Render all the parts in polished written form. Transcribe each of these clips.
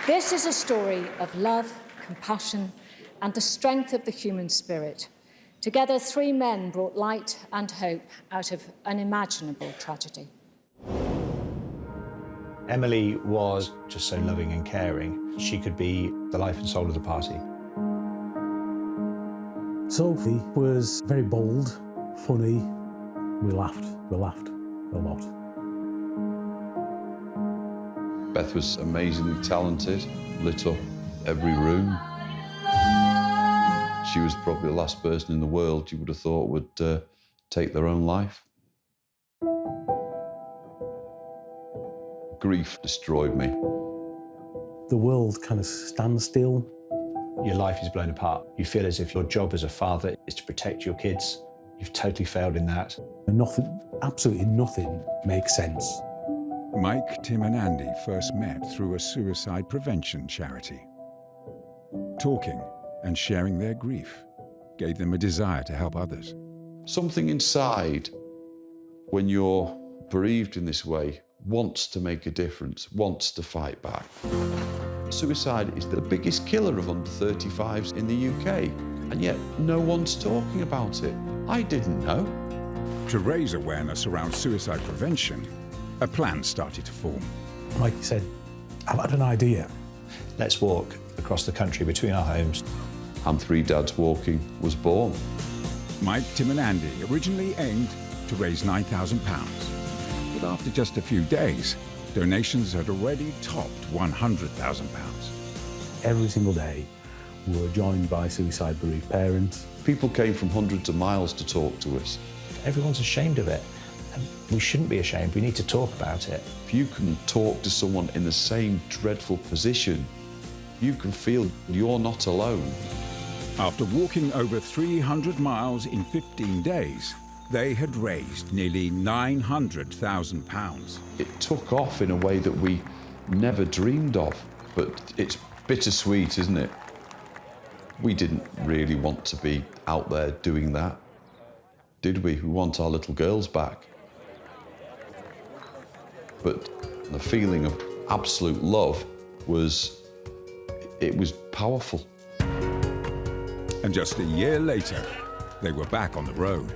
This is a story of love, compassion, and the strength of the human spirit. Together, three men brought light and hope out of unimaginable tragedy. Emily was just so loving and caring. She could be the life and soul of the party. Sophie was very bold, funny. We laughed a lot. Beth was amazingly talented, lit up every room. She was probably the last person in the world you would have thought would take their own life. Grief destroyed me. The world kind of stands still. Your life is blown apart. You feel as if your job as a father is to protect your kids. You've totally failed in that. And nothing, absolutely nothing makes sense. Mike, Tim and Andy first met through a suicide prevention charity. Talking and sharing their grief gave them a desire to help others. Something inside, when you're bereaved in this way, wants to make a difference, wants to fight back. Suicide is the biggest killer of under 35s in the UK, and yet no one's talking about it. I didn't know. To raise awareness around suicide prevention, a plan started to form. Like you said, I've had an idea. Let's walk across the country between our homes. And Three Dads Walking was born. Mike, Tim and Andy originally aimed to raise £9,000. But after just a few days, donations had already topped £100,000. Every single day, we were joined by suicide bereaved parents. People came from hundreds of miles to talk to us. Everyone's ashamed of it, and we shouldn't be ashamed. We need to talk about it. If you can talk to someone in the same dreadful position, you can feel you're not alone. After walking over 300 miles in 15 days, they had raised nearly £900,000. It took off in a way that we never dreamed of, but it's bittersweet, isn't it? We didn't really want to be out there doing that, did we? We want our little girls back. But the feeling of absolute love was powerful. And just a year later, they were back on the road.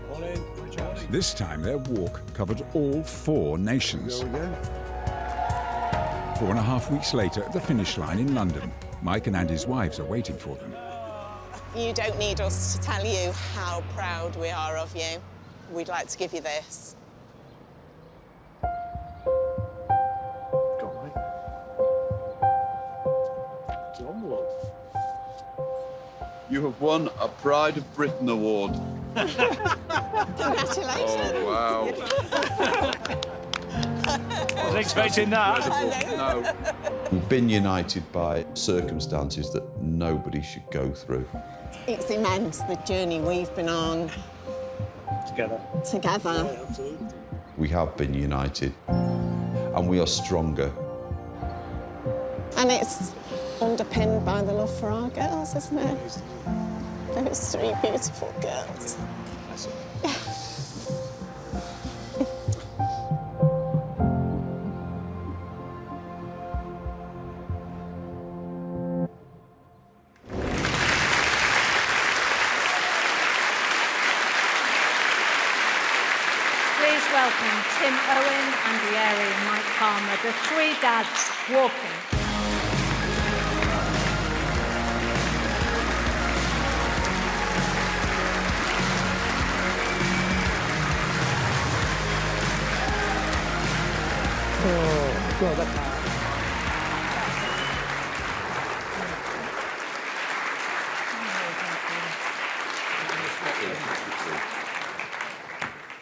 This time, their walk covered all 4 nations. 4.5 weeks later, at the finish line in London, Mike and Andy's wives are waiting for them. You don't need us to tell you how proud we are of you. We'd like to give you this. You have won a Pride of Britain award. Congratulations. Oh, wow. Wasn't expecting that. No. We've been united by circumstances that nobody should go through. It's immense, the journey we've been on. Together. Together. Yeah, absolutely. We have been united, and we are stronger. And it's underpinned by the love for our girls, isn't it? Those 3 beautiful girls. Please welcome Tim Owen, Airey and Mike Palmer, the 3 dads walking.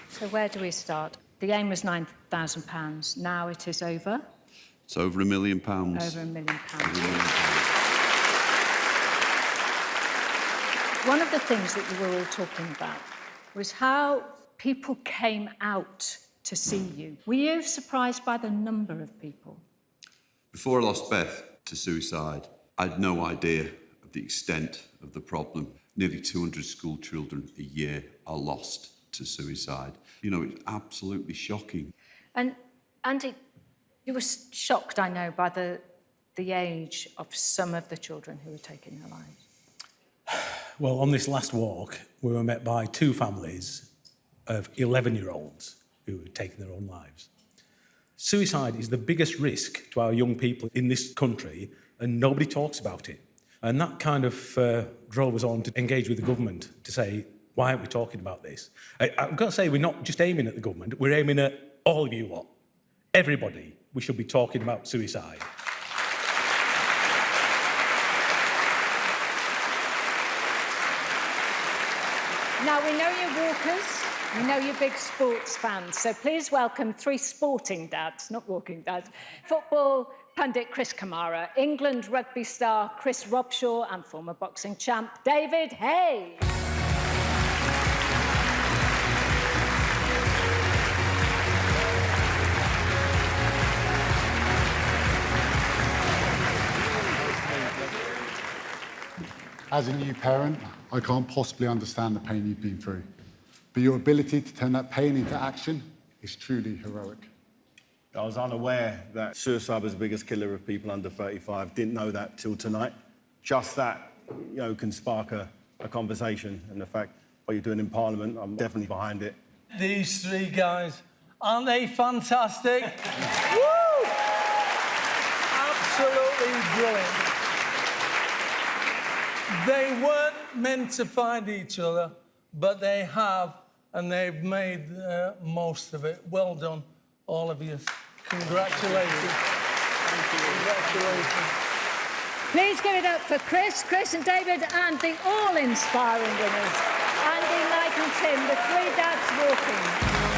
So where do we start? The aim was £9,000. Now it is over? It's over £1 million. Over £1 million. One of the things that you were all talking about was how people came out to see you. Were you surprised by the number of people? Before I lost Beth to suicide, I had no idea of the extent of the problem. Nearly 200 school children a year are lost to suicide. You know, it's absolutely shocking. And Andy, you were shocked, I know, by the the age of some of the children who were taking their lives? Well, on this last walk, we were met by 2 families of 11-year-olds who had taken their own lives. Suicide is the biggest risk to our young people in this country, and nobody talks about it. And that kind of drove us on to engage with the government to say, why aren't we talking about this? I've got to say, we're not just aiming at the government, we're aiming at all of you lot. Everybody, we should be talking about suicide. Now, we know you're walkers, we know you're big sports fans, so please welcome 3 sporting dads, not walking dads. Football pundit Chris Kamara, England rugby star Chris Robshaw, and former boxing champ David Hay. As a new parent, I can't possibly understand the pain you've been through. But your ability to turn that pain into action is truly heroic. I was unaware that suicide was the biggest killer of people under 35. Didn't know that till tonight. Just that, can spark a conversation. And the fact what you're doing in Parliament, I'm definitely behind it. These 3 guys, aren't they fantastic? Woo! Absolutely brilliant. They weren't meant to find each other, but they have, and they've made most of it. Well done, all of you. Congratulations. Thank you. Congratulations. Please give it up for Chris and David, and the all-inspiring winners, Andy, Mike and Tim, the 3 dads walking.